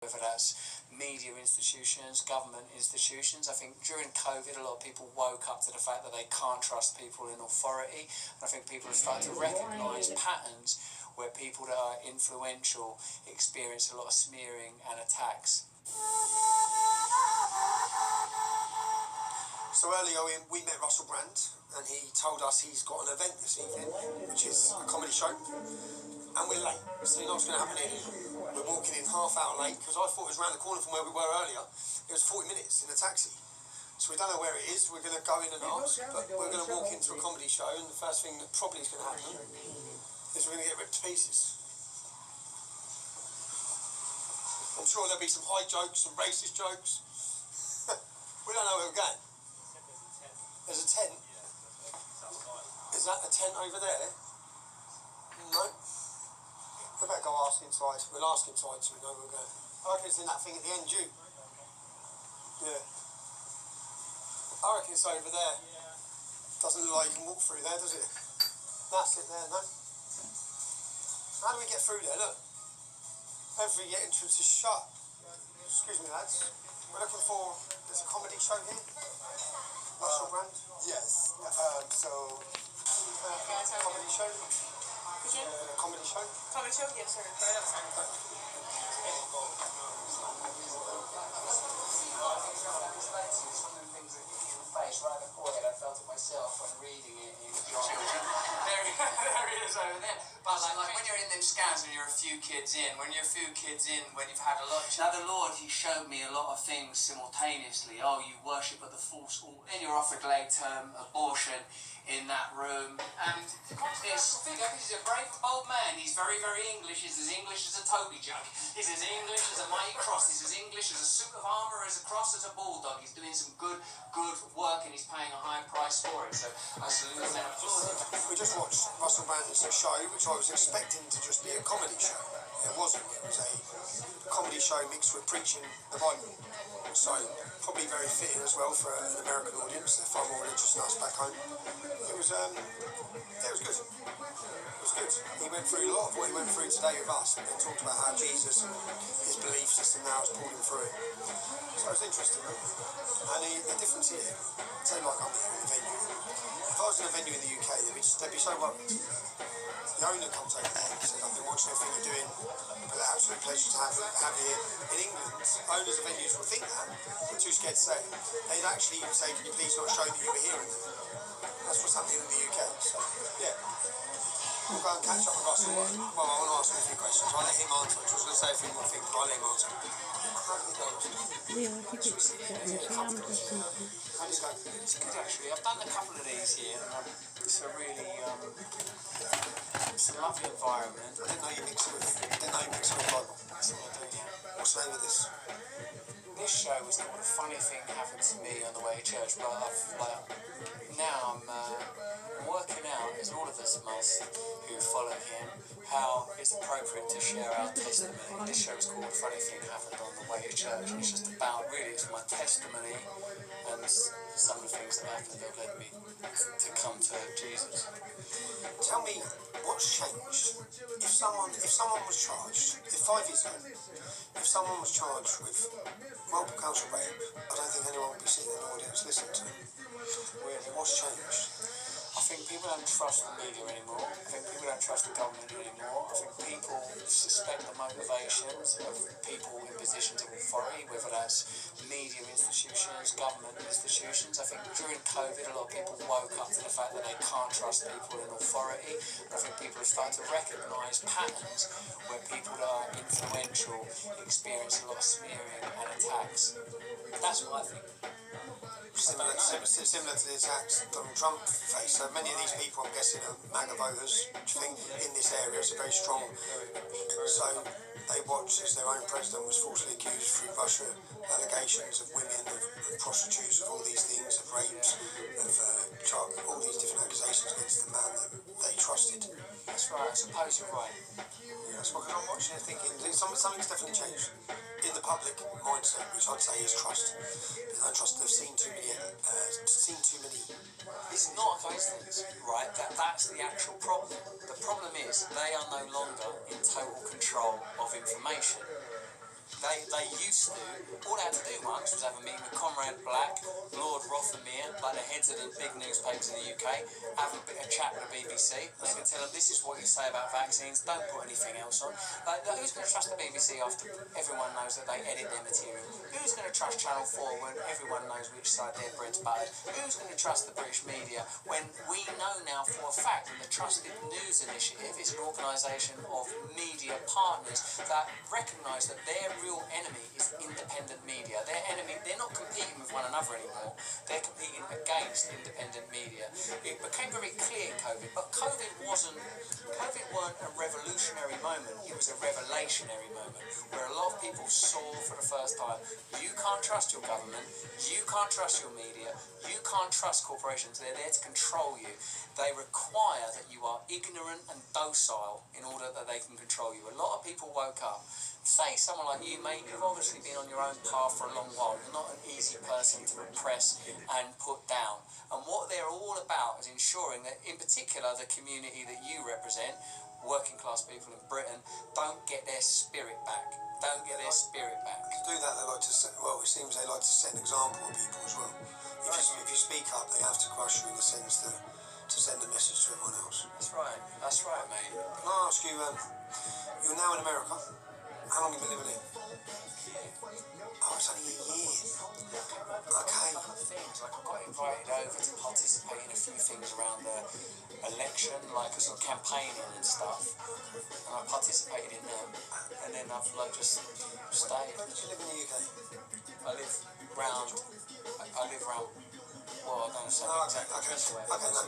whether that's media institutions, government institutions. I think during COVID, a lot of people woke up to the fact that they can't trust people in authority. And I think people have started to recognise patterns where people that are influential experience a lot of smearing and attacks. So earlier we met Russell Brand, and he told us he's got an event this evening, which is a comedy show, and we're late, so you know what's going to happen here. We're walking in half hour late, because I thought it was around the corner from where we were earlier. It was 40 minutes in a taxi. So we don't know where it is. We're going to go in and ask, but we're going to walk into a comedy show, and the first thing that probably is going to happen is we're going to get ripped to pieces. I'm sure there'll be some high jokes, some racist jokes. We don't know where we're going. There's a tent. Is that a tent over there? No. We better go ask inside. We'll ask inside so we know where we're going. I reckon it's in that thing at the end, you. Yeah. I reckon it's over there. Doesn't look like you can walk through there, does it? That's it there, no? How do we get through there? Look. Every entrance is shut. Excuse me, lads. We're looking for... There's a comedy show here. Russell Brand? Yes. Comedy show? Comedy show? Comedy show? Yes, sir. Right outside. Right before it, I felt it myself when reading it in children. There he is over there. But like when you're in them scans and you're a few kids in, when you've had a lot. Now the Lord, he showed me a lot of things simultaneously. Oh, you worship at the false altar, and you're offered late term abortion in that room. And this figure, he's a brave, bold man. He's very, very English. He's as English as a Toby jug. He's as English as a mighty cross. He's as English as a suit of armour, as a cross as a bulldog. He's doing some good work, and he's paying a high price for it. So I salute him and applaud him. We just watched Russell Brand's show, which I was expecting to just be a comedy show. It wasn't. It was a comedy show mixed with preaching the Bible. So probably very fitting as well for an American audience. They're far more religious than us back home. It was good. It was good. He went through a lot of what he went through today with us, and talked about how Jesus and his belief system now has pulled him through it. So it was interesting. And the difference here, say like I'm here in the venue. If I was in a venue in the UK, they'd be so worried. The owner comes over there and says, I've been watching everything you're doing, but an absolute pleasure to have you here. In England, owners of venues will think that, but too scared to say it. They'd actually say, can you please not show that you were here? That's what's happening in the UK. So, yeah. We'll go and catch up with Russell. Well, I want to ask him a few questions. I'll let him answer. I was going to say a few more things, but I'll let him answer. It's good actually. I've done a couple of these here, and it's a really it's a lovely environment. I didn't know you mixed with Bible. That's what I do now. What's the name of this? This show was called A Funny Thing Happened to Me on the Way to Church, but now I'm working out, as all of us must who follow him, how it's appropriate to share our testimony. This show is called A Funny Thing Happened on the Way to Church, and it's just about, really, it's my testimony and some of the things that happened that led me to come to Jesus. Tell me, what's changed? If someone was charged, 5 years ago, if someone was charged with multiple counts of rape, I don't think anyone would be sitting in the audience listening to him. Really, what's changed? I think people don't trust the media anymore. I think people don't trust the government anymore. I think people suspect the motivations of people in positions of authority, whether that's media institutions, government institutions. I think during COVID, a lot of people woke up to the fact that they can't trust people in authority. I think people have started to recognise patterns where people that are influential experience a lot of smearing and attacks. That's what I think. Similar to the attacks Donald Trump faced. So many of these people, I'm guessing, are MAGA voters, which I think in this area is a very strong. So they watched as their own president was falsely accused through Russia, allegations of women, of prostitutes, of all these things, of rapes, of all these different accusations against the man that they trusted. That's right, I suppose you're right. Yes, well, because I'm watching it thinking something's definitely changed in the public mindset, which I'd say is trust. I trust they've seen too many. It's not a coincidence, right? That's the actual problem. The problem is they are no longer in total control of information. They used to, all they had to do once was have a meeting with Conrad Black, Lord Rothermere, like the heads of the big newspapers in the UK, have a bit of chat with the BBC, and they can tell them this is what you say about vaccines, don't put anything else on. Like, who's going to trust the BBC after everyone knows that they edit their material? Who's going to trust Channel 4 when everyone knows which side their bread's buttered? Who's going to trust the British media when we know now for a fact that the Trusted News Initiative is an organisation of media partners that recognise that their real enemy is independent media. Their enemy, they're not competing with one another anymore, they're competing against independent media. It became very clear in COVID, but COVID weren't a revolutionary moment, it was a revelationary moment, where a lot of people saw for the first time, you can't trust your government, you can't trust your media, you can't trust corporations, they're there to control you. They require that you are ignorant and docile in order that they can control you. A lot of people woke up. Say someone like you, mate, you've obviously been on your own path for a long while. You're not an easy person to repress and put down. And what they're all about is ensuring that, in particular, the community that you represent, working class people in Britain, don't get their spirit back. Don't get their spirit back. To do that, they like to set, well, it seems they like to set an example of people as well. If you speak up, they have to crush you in the sense to send a message to everyone else. That's right, mate. Can I ask you, you're now in America. How long have you been living here? Oh, it's only a year. Okay. Things like I got invited over to participate in a few things around the election, like a sort of campaigning and stuff, and I participated in them, and then I've like just stayed. Where did you live in the UK? I live round. Well, I don't know exactly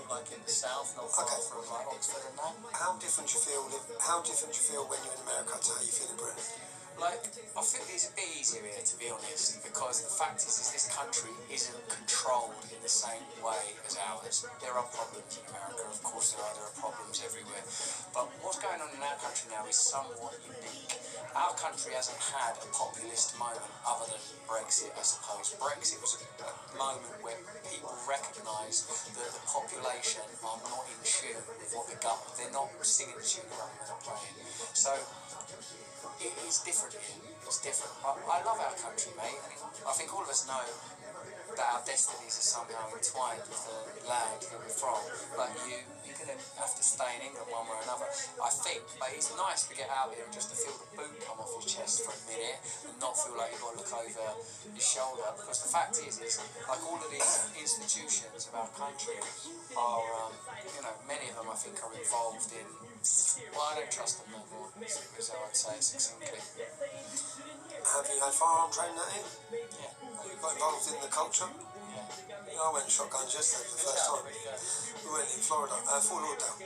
like in the south, not far from like Oxford and that. How different do you feel when you're in America to how you feel in Britain? Like, I think it's a bit easier here, to be honest, because the fact is this country isn't controlled in the same way as ours. There are problems in America, of course there are problems everywhere, but what's going on in our country now is somewhat unique. Our country hasn't had a populist moment other than Brexit, I suppose. Brexit was a moment where people recognised that the population are not in tune with what the government, they're not singing the tune the government are playing. So it is different here. It's different. I love our country, mate. I think all of us know that our destinies are somehow entwined with the land that we're from. But you're going to have to stay in England one way or another, I think. But it's nice to get out here and just to feel the boot come off your chest for a minute and not feel like you've got to look over your shoulder. Because the fact is like all of these institutions of our country are, many of them I think are involved in. Well, I don't trust them no more, as I would say succinctly. Have you had firearm training at here? Yeah. Have you got involved in the culture? Yeah. I went shotguns yesterday for the first time. We went in Florida, Fort Lauderdale.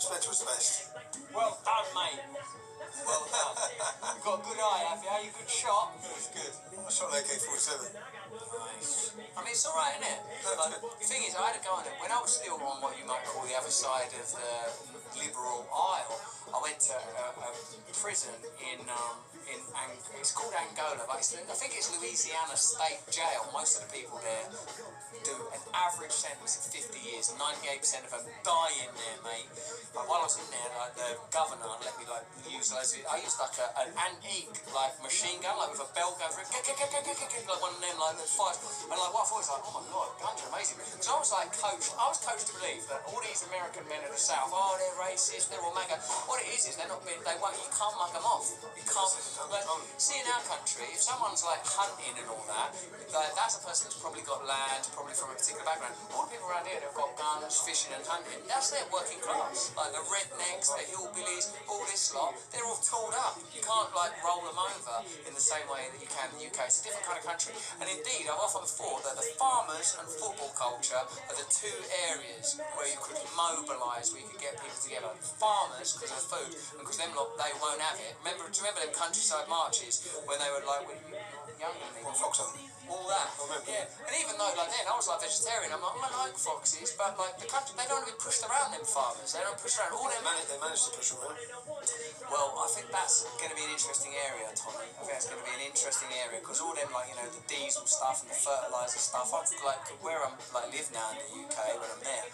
Spencer was the best. Well done, mate. Well done. You've got a good eye, have you? You a good shot? It was good. I shot an AK-47. Nice. I mean, it's alright, isn't it? Like, the thing is, I had to go on it. When I was still on what you might call the other side of the liberal aisle, I went to a prison in it's called Angola, but I think it's Louisiana State Jail. Most of the people there do an average sentence of 50 years. 98% of them die in there, mate. But while I was in there, like the governor let me like use loads of it. I used like an antique like machine gun, like with a bell going for it, like one of them like that fires. And like what I thought was like, oh my god, guns are amazing. Because I was coached to believe that all these American men of the South, oh they're racist, they're all MAGA. What it is they're not being, you can't mug them off. You can't. Like, see in our country, if someone's like hunting and all that, like, that's a person that's probably got land, probably from a particular background. All the people around here that've got guns, fishing and hunting, that's their working class. Like the rednecks, the hillbillies, all this lot, they're all tooled up. You can't like roll them over in the same way that you can in the UK. It's a different kind of country. And indeed, I've often thought that the farmers and football culture are the two areas where you could mobilise, where you could get people together. Farmers, because of the food, and because them lot, they won't have it. Do you remember them countryside marches when they were like, younger than me? All that. Yeah. And even though like then I was like vegetarian, I'm like, I like foxes, but like the country, they don't want to be pushed around, them farmers. They don't push around. All them. They managed to push around. Well, I think that's going to be an interesting area, Tommy. I think that's going to be an interesting area, because all them, like, you know, the diesel stuff and the fertiliser stuff, I've, like, where I'm, like, live now in the UK, when I'm there,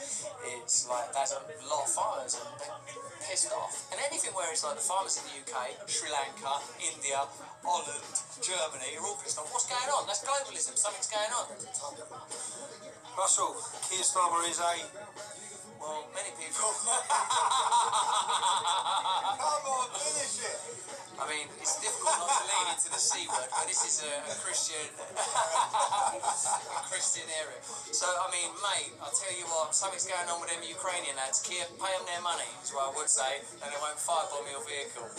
it's like, there's a lot of farmers, and they're pissed off. And anything where it's like the farmers in the UK, Sri Lanka, India, Holland, Germany, are all pissed off. What's going on? That's globalism. Something's going on. Russell, Keir Starmer is a... Well, many people... Come on, finish it! I mean, it's difficult not to lean into the C word, but this is a Christian a Christian area. So, I mean, mate, I'll tell you what, something's going on with them Ukrainian lads. Pay them their money, is what I would say, and they won't firebomb your vehicle.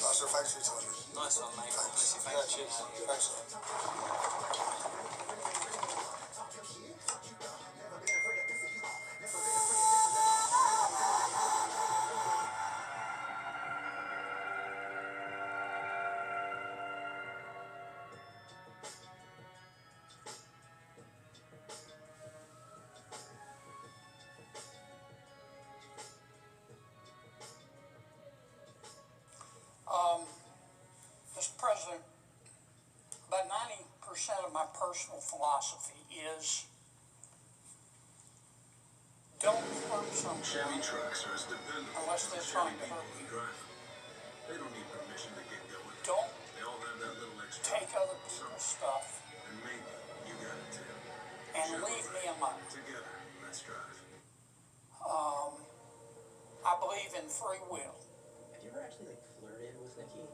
Russell, thanks for your time. Nice one, mate. Thanks. Bless you. Cheers. Thanks. Mr. President, about 90% of my personal philosophy is don't hurt someone Chevy trucks are as dependable unless as they're a trying Chevy to hurt people you. who drive them. They don't need permission to get going. Don't They all have that little extra. take other people's stuff And maybe you got it too. and leave me alone. Together, let's drive. I believe in free will. Have you ever actually flirted with Nikki?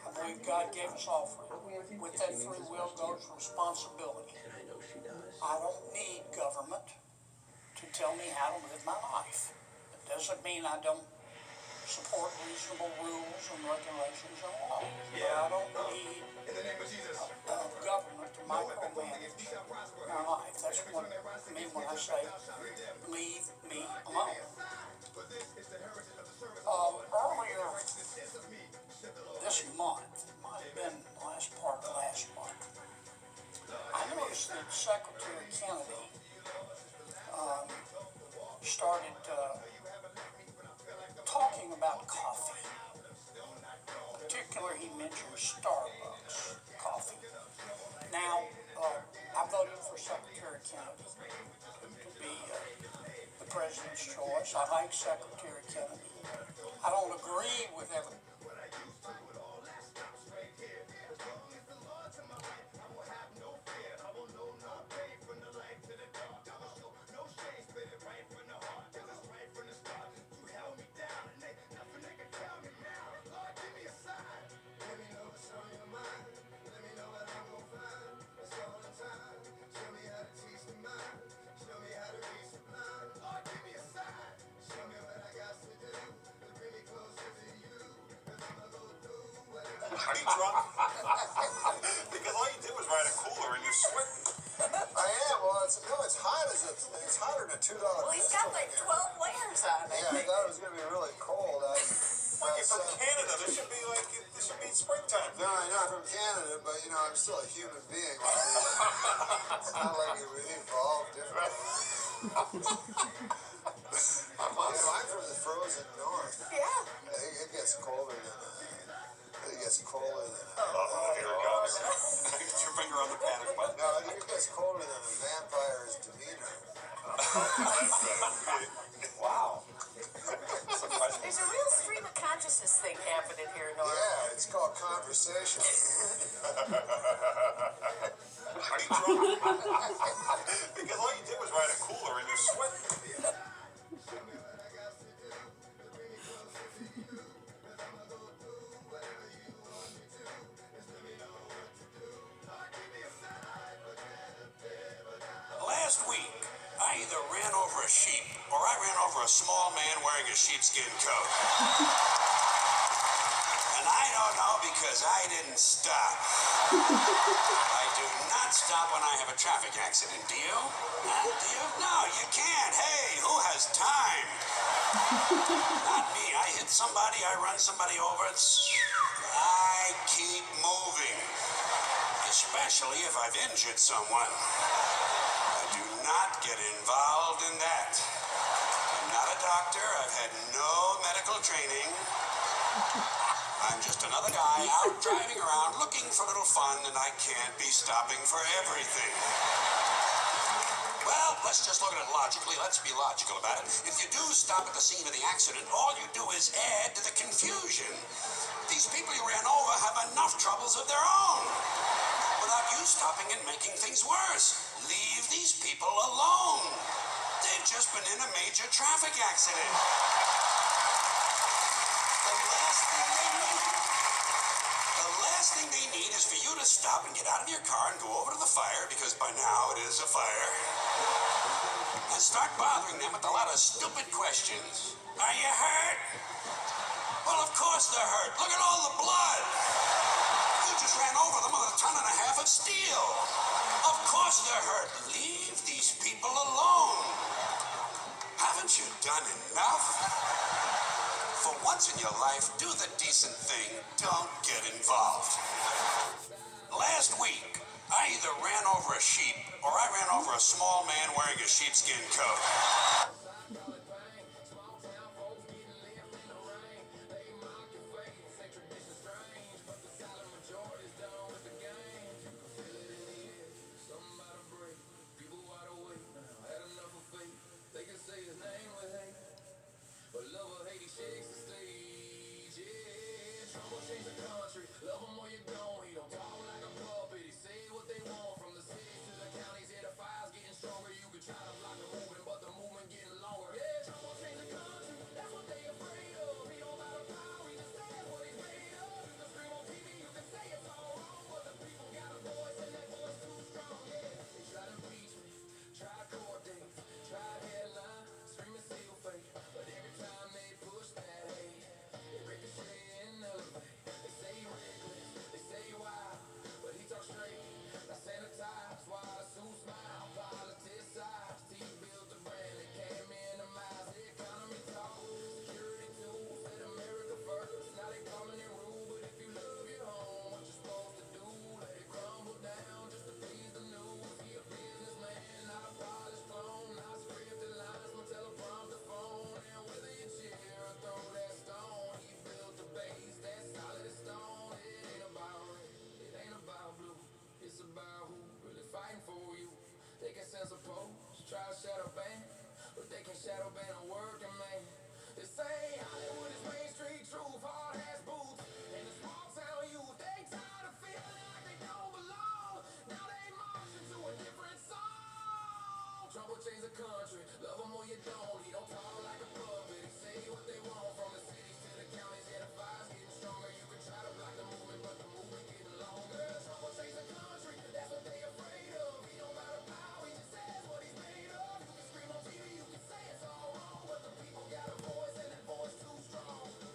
I believe God gave us all free will. With that free will goes responsibility. And I know she does. I don't need government to tell me how to live my life. It doesn't mean I don't support reasonable rules and regulations and laws. But I don't need government to micromanage my life. That's what I mean when I say leave me alone. Earlier this month, might have been the last part of last month, I noticed that Secretary Kennedy started talking about coffee. In particular, he mentioned Starbucks coffee. Now, I voted for Secretary Kennedy to be the president's choice. I like Secretary Kennedy. I don't agree with everything. Are you drunk? Because all you did was ride a cooler and you're sweating. I am. Well, it's hot as it's hotter than $2. Well, he's got like 12 layers on. Yeah, I thought it was gonna be really cold. Well, you're from Canada. This should be springtime. No, I'm not from Canada, but you know, I'm still a human being. It's not like we evolved differently. I'm from the frozen north. Yeah. It gets colder than Oh, here it goes. Get your finger on the panic button. no, it gets colder than a vampire's demeanor. Wow. There's a real stream of consciousness thing happening here, Norm. Yeah, it's called conversation. Are you drunk? Because all you did was ride a cooler and you're sweating. Last week, I either ran over a sheep or I ran over a small man wearing a sheepskin coat. And I don't know because I didn't stop. I do not stop when I have a traffic accident. Do you? Huh? Do you? No, you can't. Hey, who has time? Not me. I hit somebody, I run somebody over. I keep moving. Especially if I've injured someone. Do not get involved in that. I'm not a doctor. I've had no medical training. I'm just another guy out driving around looking for a little fun, and I can't be stopping for everything. Well, let's just look at it logically. Let's be logical about it. If you do stop at the scene of the accident, all you do is add to the confusion. These people you ran over have enough troubles of their own without you stopping and making things worse. Leave these people alone. They've just been in a major traffic accident. The last thing they need is for you to stop and get out of your car and go over to the fire, because by now it is a fire, and start bothering them with a lot of stupid questions. Are you hurt? Well, of course they're hurt. Look at all the blood. You just ran over them with 1.5 tons of steel. Of course they're hurt. Leave these people alone. Haven't you done enough? For once in your life, do the decent thing. Don't get involved. Last week, I either ran over a sheep or I ran over a small man wearing a sheepskin coat.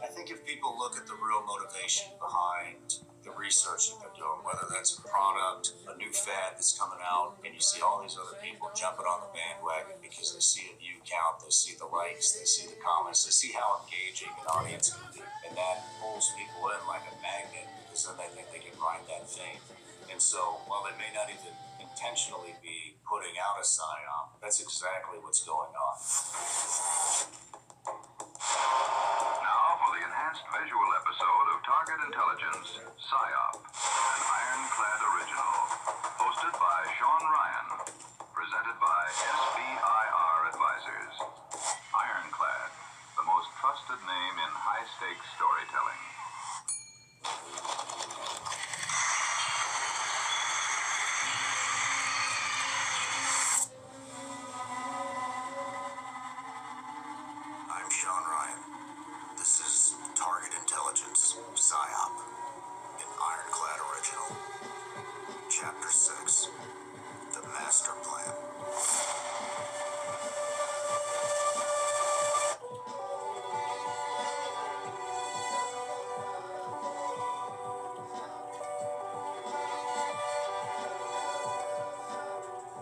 I think if people look at the real motivation behind the research that they're doing, whether that's a product, a new fad that's coming out, and you see all these other people jumping on the bandwagon because they see a view count, they see the likes, they see the comments, they see how engaging an audience can be, and that pulls people in like a magnet, because then they think they can grind that fame. And so, while they may not even intentionally be putting out a psyop, that's exactly what's going on. Now for the enhanced visual episode of Target Intelligence, PSYOP, an ironclad original. Hosted by Sean Ryan. Presented by SBIR Advisors. Ironclad, the most trusted name in high-stakes storytelling. I'm Sean Ryan. This is Target Intelligence, PSYOP, an Ironclad original. Chapter 6, The Master Plan.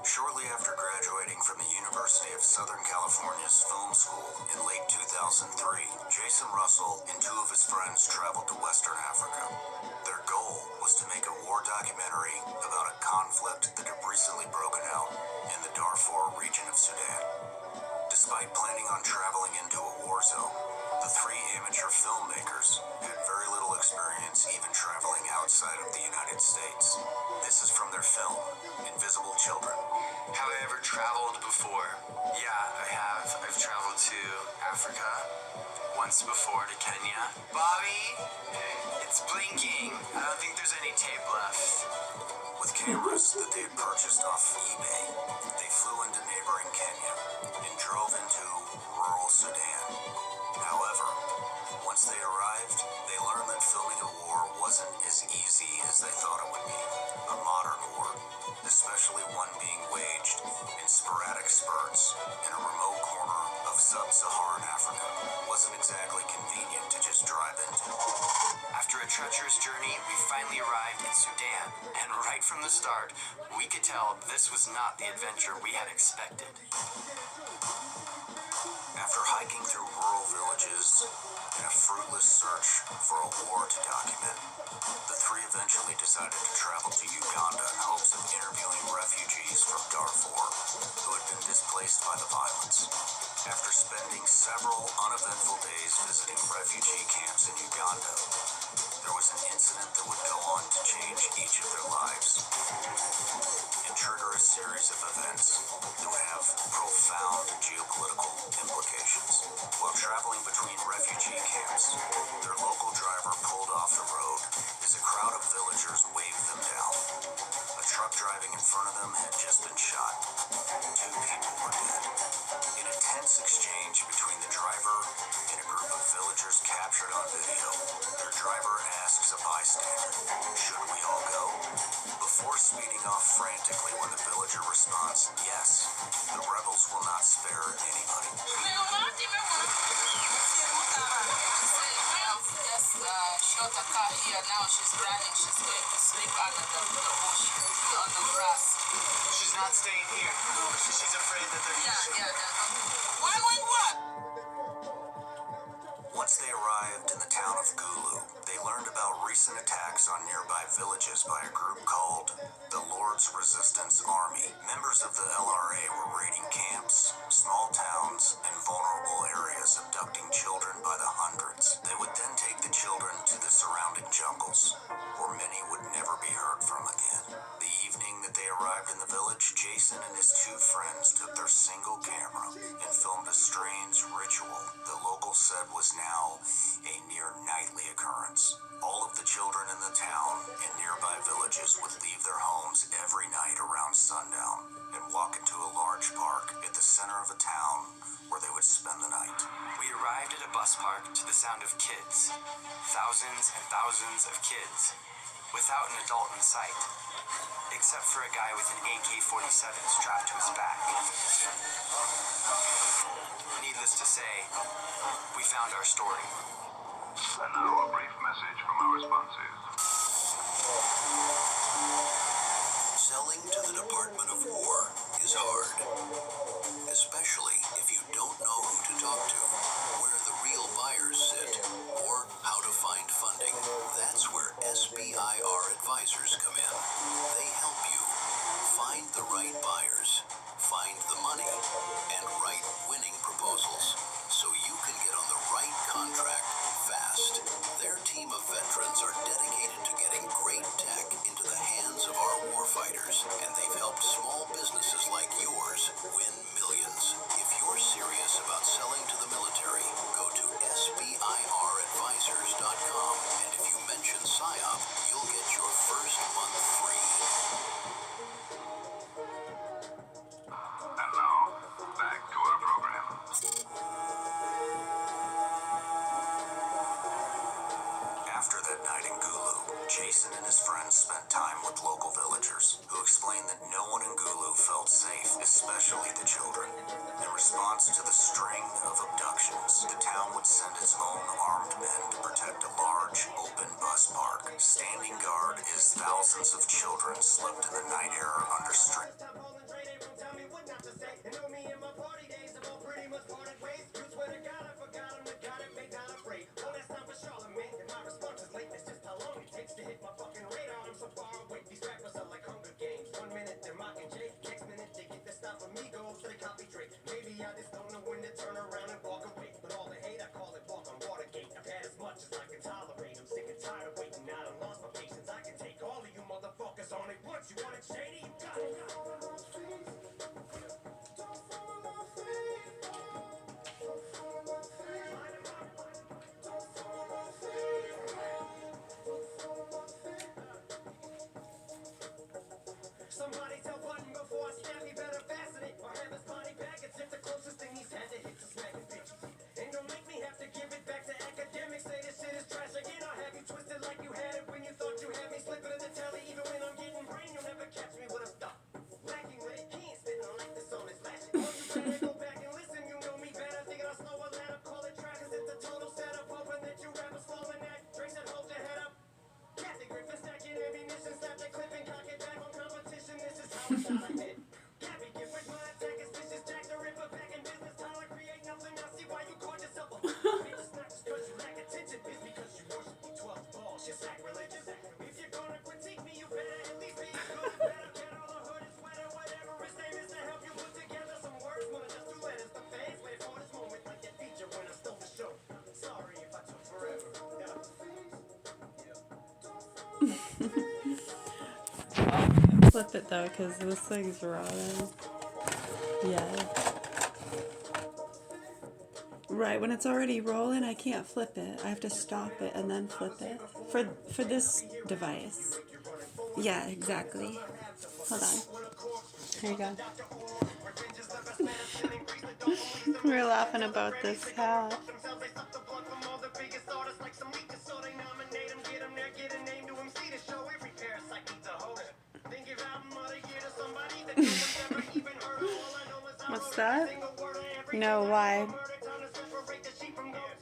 Shortly after graduating from the University of Southern California's film school in late 2003, Jason Russell and two of his friends traveled to Western Africa. Their goal was to make a war documentary about a conflict that had recently broken out in the Darfur region of Sudan. Despite planning on traveling into a war zone, the three amateur filmmakers had very little experience even traveling outside of the United States. This is from their film, Invisible Children. Have I ever traveled before? Yeah, I have. I've traveled to Africa, once before to Kenya. Bobby, it's blinking. I don't think there's any tape left. With cameras that they had purchased off eBay, they flew into neighboring Kenya and drove into rural Sudan. However, once they arrived, they learned that filming a war wasn't as easy as they thought it would be. A modern war, especially one being waged in sporadic spurts in a remote corner of sub-Saharan Africa, wasn't exactly convenient to just drive into. After a treacherous journey, we finally arrived in Sudan, and right from the start, we could tell this was not the adventure we had expected. After hiking through rural villages in a fruitless search for a war to document, the three eventually decided to travel to Uganda in hopes of interviewing refugees from Darfur who had been displaced by the violence. After spending several uneventful days visiting refugee camps in Uganda, there was an incident that would go on to change each of their lives and trigger a series of events that would have profound geopolitical implications. While traveling between refugee camps, their local driver pulled off the road as a crowd of villagers waved them down. A truck driving in front of them had just been shot. 2 people were dead. In a tense exchange between the driver and a group of villagers captured on video, their driver asks a bystander, "Should we all go?" Before speeding off frantically when the villager responds, "Yes, the rebels will not spare anybody." Shot a car here now. She's running. She's going to sleep under the bush on the grass. She's not staying here. She's afraid that they're going to shoot her. Why? What? Once they arrived in the town of Gulu, they learned about recent attacks on nearby villages by a group called the Lord's Resistance Army. Members of the LRA were raiding camps, small towns, and vulnerable areas, abducting children by the hundreds. They would then take the children to the surrounding jungles, where many would never be heard from again. The evening that they arrived in the village, Jason and his 2 friends took their single camera and filmed a strange ritual the locals said was now a near nightly occurrence. All of the children in the town and nearby villages would leave their homes every night around sundown and walk into a large park at the center of a town where they would spend the night. We arrived at a bus park to the sound of kids. Thousands and thousands of kids, without an adult in sight, except for a guy with an AK-47 strapped to his back. Needless to say, we found our story. And now a brief message from our sponsors. Selling to the Department of War is hard, especially if you don't know who to talk to, where the real buyers sit, or how to find funding. That's where SBIR advisors come in. They help you find the right buyers, find the money, and write winning proposals so you can get on the right contract fast. Their team of veterans are dedicated to getting great tech into the hands of our warfighters, and they've helped small businesses like yours win millions. If you're serious about selling to the military, go to SBIRadvisors.com, and if you mention PSYOP, you'll get your first month free. And now, back to our program. After that night in Gulu, Jason and his friends spent time with local villagers who explained that no one in Gulu felt safe, especially the children. In response to the string of abductions, the town would send its own armed men to protect a large, open bus park, standing guard as thousands of children slept in the night air under strict. Maybe I just don't know when to turn around and walk away. But all the hate, I call it walk on Watergate. I've had as much as I can tolerate. I'm sick and tired Flip it though, because this thing's rolling. Yeah. Right, when it's already rolling, I can't flip it. I have to stop it and then flip it. For this device. Yeah, exactly. Hold on. Here you go. We were laughing about this hat. What's that? No, why?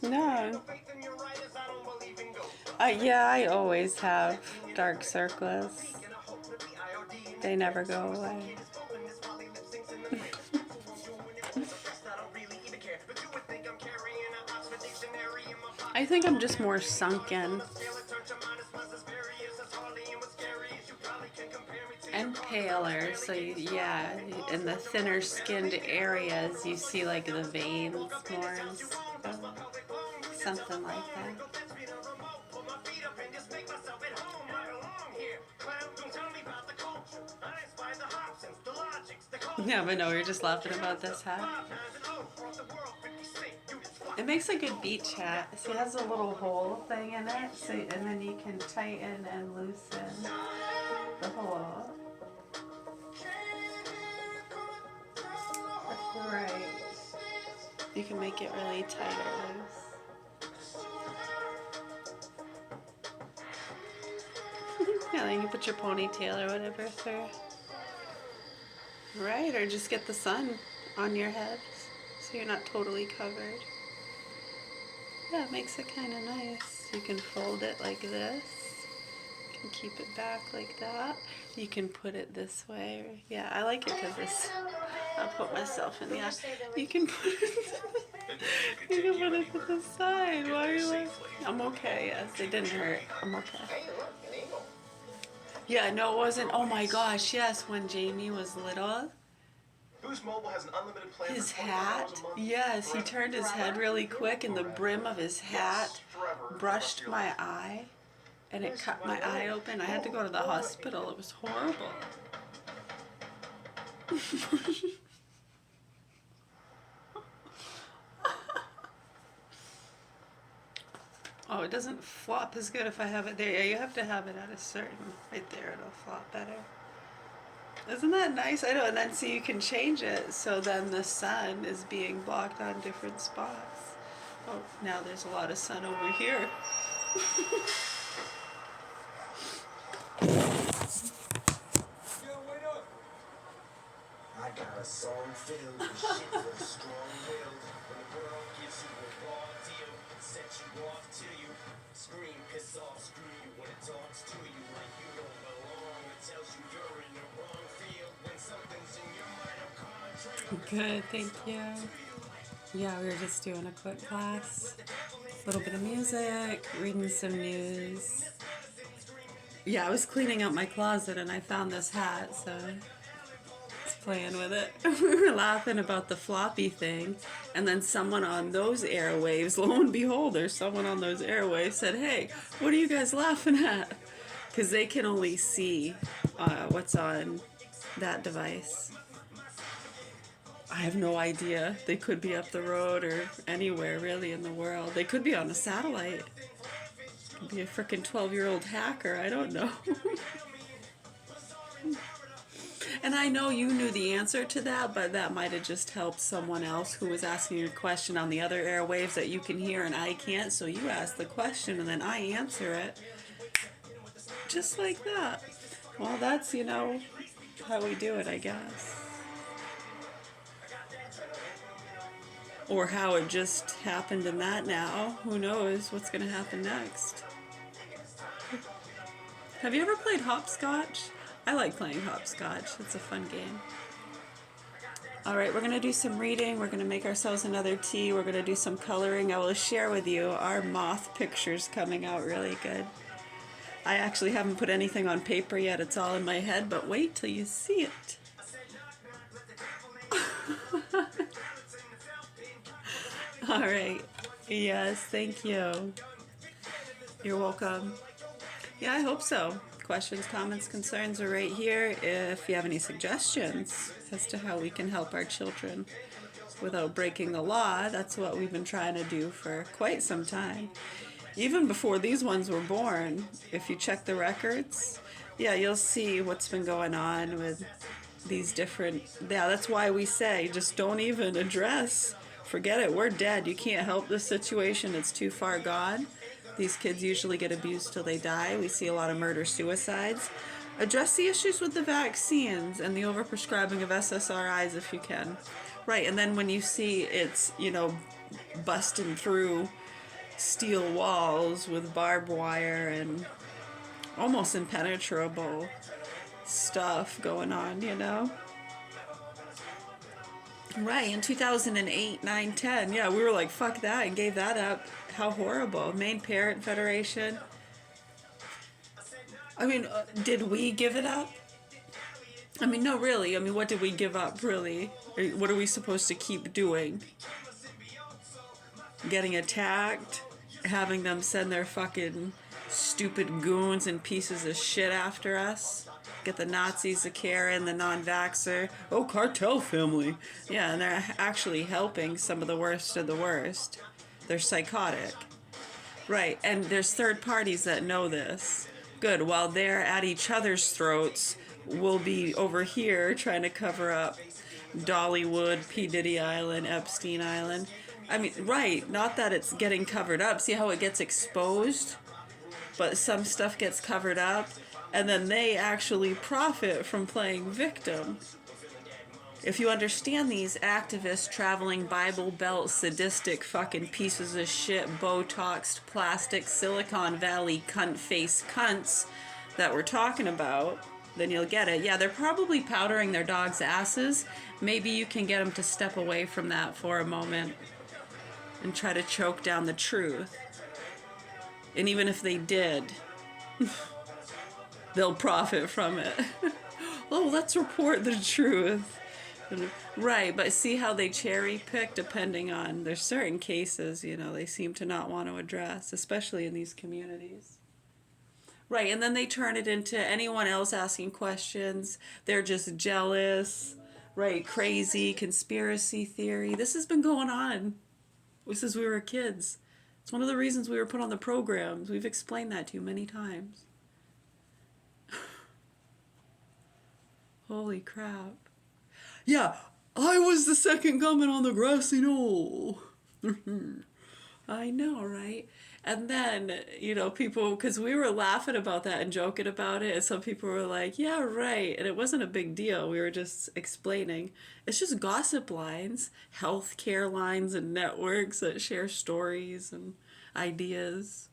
No. Yeah, I always have dark circles. They never go away. I think I'm just more sunken. And paler, so yeah, in the thinner skinned areas you see like the veins more and something like that. Yeah, but no, we were just laughing about this hat. It makes a good beach hat. So it has a little hole thing in it, so and then you can tighten and loosen the hole. Right. You can make it really tight or loose. Yeah, then you can put your ponytail or whatever through. Right, or just get the sun on your head so you're not totally covered. Yeah, it makes it kind of nice. You can fold it like this. You can keep it back like that. You can put it this way. Yeah, I like it because this. I'll put myself in the eye. You can put it. You can put it to the side. Why are you like? I'm okay. Yes, it didn't hurt. I'm okay. Yeah, no, it wasn't. Oh my gosh, yes. When Jamie was little. His hat, yes, he turned his head really quick and the brim of his hat brushed my eye and it cut my eye open. I had to go to the hospital. It was horrible. Oh, it doesn't flop as good if I have it there. Yeah, you have to have it at a certain, right there, it'll flop better. Isn't that nice? I know, and then so you can change it so then the sun is being blocked on different spots. Oh, now there's a lot of sun over here. I got a song filled with shit for the strong-willed. When the world gives you a raw deal, set you off till you scream, piss off, screw you when it talks to you like you don't belong. It tells you you're in the wrong field when something's in your mind of contrary. Good, thank you. Yeah, we were just doing a quick class. A little bit of music, reading some news. Yeah, I was cleaning out my closet and I found this hat, so playing with it. We were laughing about the floppy thing, and then someone on those airwaves, lo and behold, there's someone on those airwaves said, hey, what are you guys laughing at? Because they can only see what's on that device. I have no idea. They could be up the road or anywhere really in the world. They could be on a satellite. Could be a freaking 12-year-old hacker. I don't know. And I know you knew the answer to that, but that might have just helped someone else who was asking a question on the other airwaves that you can hear and I can't. So you ask the question and then I answer it. Just like that. Well, that's, how we do it, I guess. or how it just happened in that now. Who knows what's going to happen next. Have you ever played hopscotch? I like playing hopscotch. It's a fun game. Alright, we're going to do some reading. We're going to make ourselves another tea. We're going to do some coloring. I will share with you our moth pictures coming out really good. I actually haven't put anything on paper yet. It's all in my head, but wait till you see it. Alright. Yes, thank you. You're welcome. Yeah, I hope so. Questions, comments, concerns are right here. If you have any suggestions as to how we can help our children without breaking the law, that's what we've been trying to do for quite some time. Even before these ones were born, if you check the records, yeah, you'll see what's been going on with these different... Yeah, that's why we say just don't even address. Forget it, we're dead. You can't help this situation. It's too far gone. These kids usually get abused till they die. We see a lot of murder-suicides. Address the issues with the vaccines and the overprescribing of SSRIs if you can. Right, and then when you see it's, you know, busting through steel walls with barbed wire and almost impenetrable stuff going on, you know? Right, in 2008, 9, 10, yeah, we were like, fuck that, and gave that up. How horrible. Maine Parent Federation. I mean, did we give it up? I mean, no, really. I mean, what did we give up, really? What are we supposed to keep doing? Getting attacked? Having them send their fucking stupid goons and pieces of shit after us? Get the Nazis, the Karen, the non-vaxxer. Oh, cartel family. Yeah, and they're actually helping some of the worst of the worst. They're psychotic. Right, and there's third parties that know this. Good, while they're at each other's throats, we'll be over here trying to cover up Dollywood, P. Diddy Island, Epstein Island. I mean, right, not that it's getting covered up. See how it gets exposed? But some stuff gets covered up, and then they actually profit from playing victim. If you understand these activists traveling Bible Belt sadistic fucking pieces of shit, Botoxed, plastic, Silicon Valley cunt face cunts that we're talking about, then you'll get it. Yeah, they're probably powdering their dogs' asses. Maybe you can get them to step away from that for a moment and try to choke down the truth. And even if they did, they'll profit from it. Oh, let's report the truth. Right, but see how they cherry pick depending on, there's certain cases, you know, they seem to not want to address, especially in these communities. Right, and then they turn it into anyone else asking questions. They're just jealous, right, crazy, conspiracy theory. This has been going on since we were kids. It's one of the reasons we were put on the programs. We've explained that to you many times. Holy crap. Yeah, I was the second coming on the grassy knoll. I know, right? And then, you know, people, because we were laughing about that and joking about it, and some people were like, yeah, right. And it wasn't a big deal. We were just explaining. It's just gossip lines, healthcare lines and networks that share stories and ideas.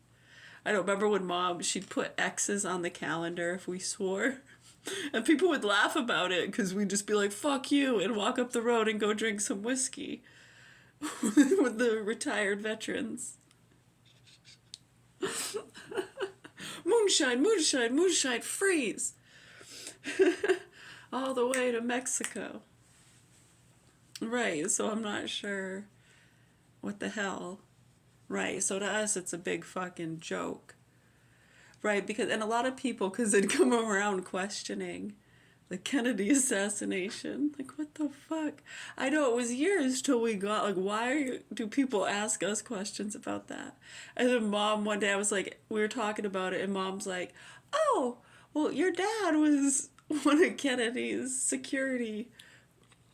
I don't remember when Mom, she'd put X's on the calendar if we swore. And people would laugh about it because we'd just be like, fuck you, and walk up the road and go drink some whiskey with the retired veterans. Moonshine, moonshine, moonshine, freeze. All the way to Mexico. Right, so I'm not sure what the hell. Right, so to us it's a big fucking joke. Right, because, and a lot of people, because they'd come around questioning the Kennedy assassination. Like, what the fuck? I know, it was years till we got, like, why do people ask us questions about that? And then Mom, one day, I was like, we were talking about it, and Mom's like, oh, well, your dad was one of Kennedy's security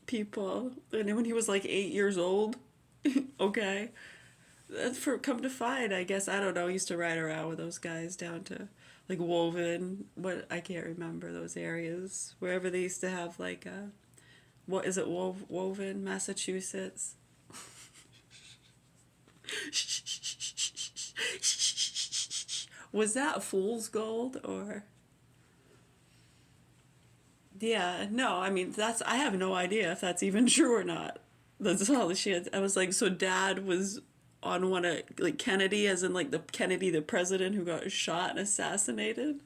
people. And when he was, like, 8 years old. Okay. That's for come to find, I guess. I don't know. I used to ride around with those guys down to like Woven. What I can't remember those areas. Wherever they used to have like what is it? Woven, Massachusetts. Was that fool's gold or? Yeah, no, I mean, I have no idea if that's even true or not. That's all the shit. I was like, so dad was on one of, like, Kennedy, as in, like, the Kennedy, the president who got shot and assassinated?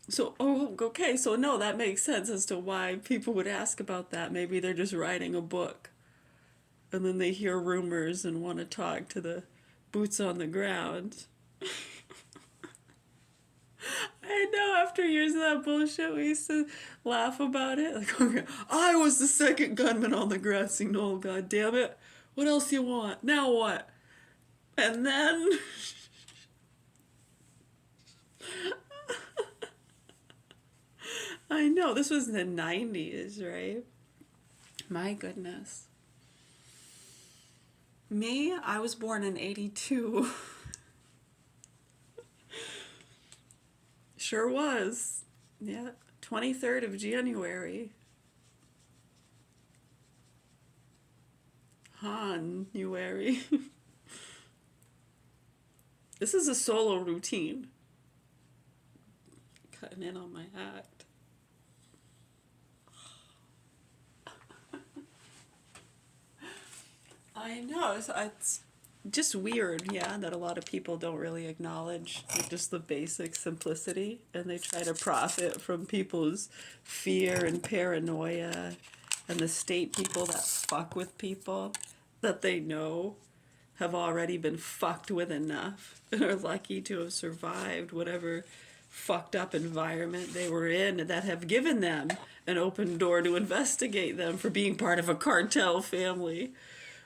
So, oh, okay, so no, that makes sense as to why people would ask about that. Maybe they're just writing a book, and then they hear rumors and want to talk to the boots on the ground. I know, after years of that bullshit, we used to laugh about it. Like, okay, I was the second gunman on the grassy knoll, god damn it. What else you want? Now what? And then... I know, this was in the 90s, right? My goodness. Me, I was born in 82. Sure was. Yeah, 23rd of January. January. This is a solo routine. Cutting in on my act. I know, it's just weird, yeah, that a lot of people don't really acknowledge just the basic simplicity, and they try to profit from people's fear and paranoia, and the state people that fuck with people that they know have already been fucked with enough and are lucky to have survived whatever fucked up environment they were in, that have given them an open door to investigate them for being part of a cartel family.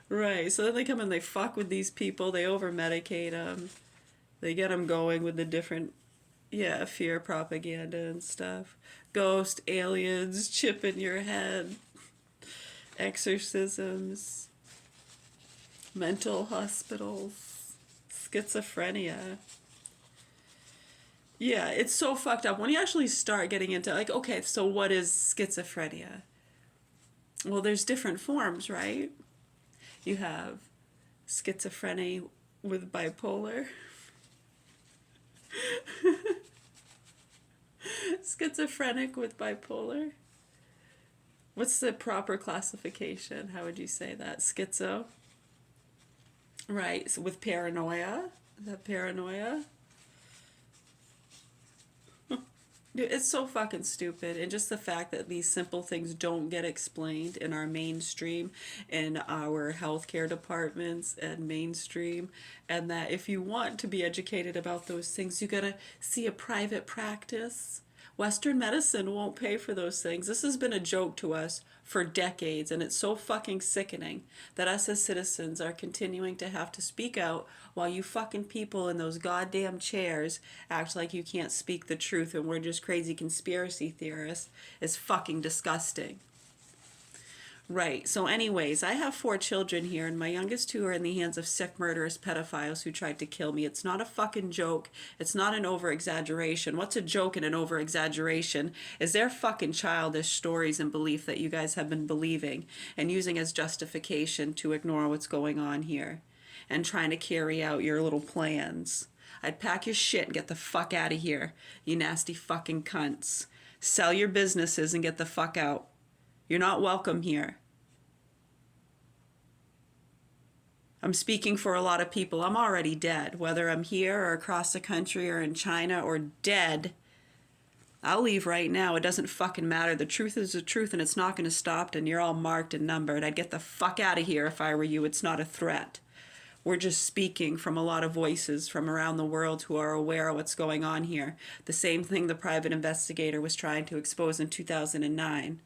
Right, so then they come and they fuck with these people, they over-medicate them, they get them going with the different, yeah, fear propaganda and stuff. Ghost, aliens, chip in your head, exorcisms, mental hospitals, schizophrenia. Yeah, it's so fucked up. When you actually start getting into, like, okay, so what is schizophrenia? Well, there's different forms, right? You have schizophrenia with bipolar. Schizophrenic with bipolar. What's the proper classification? How would you say that? Schizo? Right, so with paranoia. Is that paranoia? Dude, it's so fucking stupid. And just the fact that these simple things don't get explained in our mainstream, in our healthcare departments and mainstream, and that if you want to be educated about those things, you gotta see a private practice. Western medicine won't pay for those things. This has been a joke to us for decades, and it's so fucking sickening that us as citizens are continuing to have to speak out while you fucking people in those goddamn chairs act like you can't speak the truth and we're just crazy conspiracy theorists. Is fucking disgusting. Right, so anyways, I have 4 children here, and my youngest 2 are in the hands of sick, murderous pedophiles who tried to kill me. It's not a fucking joke. It's not an over-exaggeration. What's a joke and an over-exaggeration is their fucking childish stories and belief that you guys have been believing and using as justification to ignore what's going on here and trying to carry out your little plans. I'd pack your shit and get the fuck out of here, you nasty fucking cunts. Sell your businesses and get the fuck out. You're not welcome here. I'm speaking for a lot of people. I'm already dead. Whether I'm here or across the country or in China or dead, I'll leave right now. It doesn't fucking matter. The truth is the truth, and it's not going to stop, and you're all marked and numbered. I'd get the fuck out of here if I were you. It's not a threat. We're just speaking from a lot of voices from around the world who are aware of what's going on here. The same thing the private investigator was trying to expose in 2009.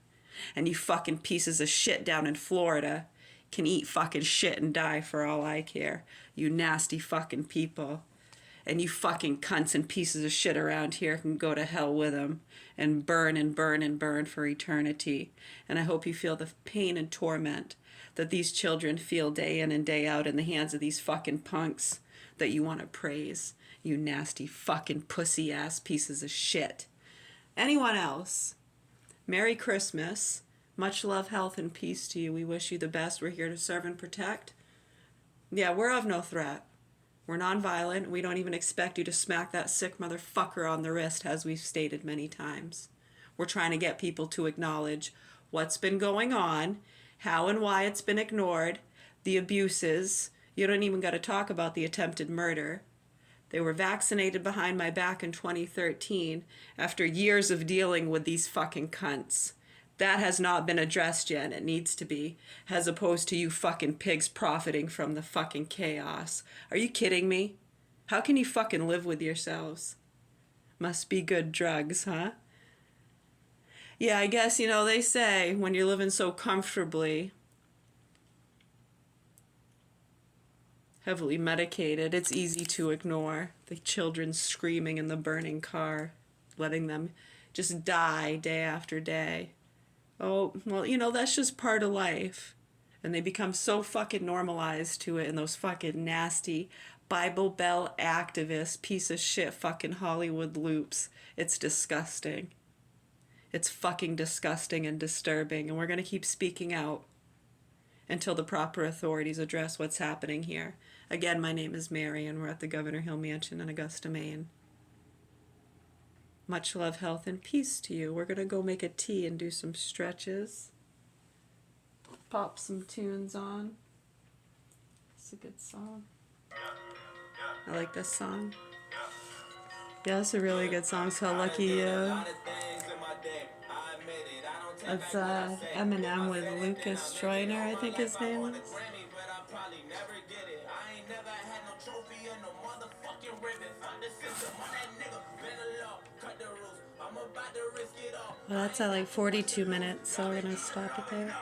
And you fucking pieces of shit down in Florida can eat fucking shit and die for all I care. You nasty fucking people. And you fucking cunts and pieces of shit around here can go to hell with them and burn and burn and burn for eternity. And I hope you feel the pain and torment that these children feel day in and day out in the hands of these fucking punks that you want to praise. You nasty fucking pussy ass pieces of shit. Anyone else? Merry Christmas. Much love, health, and peace to you. We wish you the best. We're here to serve and protect. Yeah, we're of no threat. We're nonviolent. We don't even expect you to smack that sick motherfucker on the wrist, as we've stated many times. We're trying to get people to acknowledge what's been going on, how and why it's been ignored, the abuses. You don't even got to talk about the attempted murder. They were vaccinated behind my back in 2013 after years of dealing with these fucking cunts. That has not been addressed yet, and it needs to be, as opposed to you fucking pigs profiting from the fucking chaos. Are you kidding me? How can you fucking live with yourselves? Must be good drugs, huh? Yeah, I guess, they say when you're living so comfortably, heavily medicated, it's easy to ignore the children screaming in the burning car, letting them just die day after day. Oh, well, that's just part of life. And they become so fucking normalized to it in those fucking nasty Bible Belt activist piece of shit fucking Hollywood loops. It's disgusting. It's fucking disgusting and disturbing, and we're going to keep speaking out until the proper authorities address what's happening here. Again, my name is Mary, and we're at the Governor Hill Mansion in Augusta, Maine. Much love, health, and peace to you. We're going to go make a tea and do some stretches. Pop some tunes on. It's a good song. I like this song. Yeah, it's a really good song. So lucky you. It's Eminem with Lucas Joyner, I think his name is. Well, that's at like 42 minutes, so we're gonna stop it there.